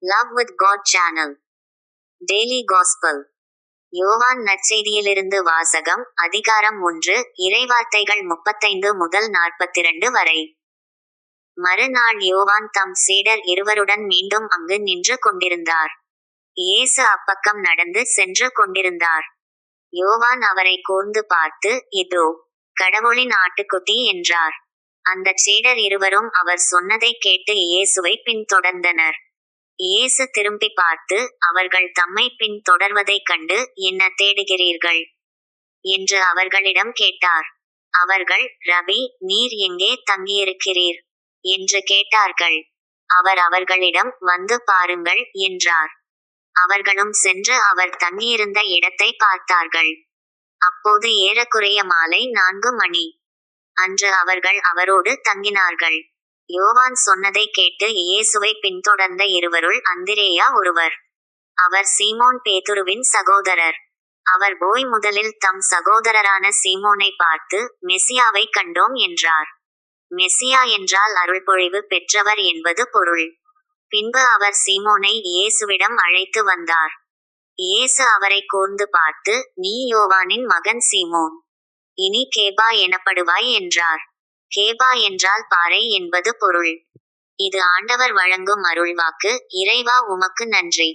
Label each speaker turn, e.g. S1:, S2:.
S1: Love with God Channel. Daily Gospel. யோவான் நற்செய்தியிலிருந்து வாசகம். அதிகாரம் 1. இறைவார்த்தைகள் 35 முதல் 42 வரை. மறுநாள் யோவான் தம் சீடர் இருவருடன் மீண்டும் அங்கு நின்று கொண்டிருந்தார். இயேசு அப்பக்கம் நடந்து சென்று கொண்டிருந்தார். யோவான் அவரை கூர்ந்து பார்த்து, இதோ கடவுளின் ஆட்டுக்குட்டி என்றார். அந்தச் சீடர் இருவரும் அவர் சொன்னதைக் கேட்டு இயேசுவை பின்தொடர்ந்தனர். இயேசு திரும்பி பார்த்து, அவர்கள் தம்மை பின் தொடர்வதைக் கண்டு, என்ன தேடுகிறீர்கள் என்று அவர்களிடம் கேட்டார். அவர்கள், ரபி, நீர் எங்கே தங்கியிருக்கிறீர் என்று கேட்டார்கள். அவர் அவர்களிடம், வந்து பாருங்கள் என்றார். அவர்களும் சென்று அவர் தங்கியிருந்த இடத்தை பார்த்தார்கள். அப்போது ஏறக்குறைய மாலை 4 மணி. அன்று அவர்கள் அவரோடு தங்கினார்கள். யோவான் சொன்னதைக் கேட்டு இயேசுவை பின்தொடர்ந்த இருவருள் அந்திரேயா ஒருவர். அவர் சீமோன் பேதுருவின் சகோதரர். அவர் போய் முதலில் தம் சகோதரரான சீமோனை பார்த்து, மெசியாவை கண்டோம் என்றார். மெசியா என்றால் அருள்பொழிவு பெற்றவர் என்பது பொருள். பின்பு அவர் சீமோனை இயேசுவிடம் அழைத்து வந்தார். இயேசு அவரை கூர்ந்து பார்த்து, நீ யோவானின் மகன் சீமோன். இனி கேபா எனப்படுவாய் என்றார். கேபா என்றால் பாறை என்பது பொருள். இது ஆண்டவர் வழங்கும் அருள்வாக்கு. இறைவா உமக்கு நன்றி.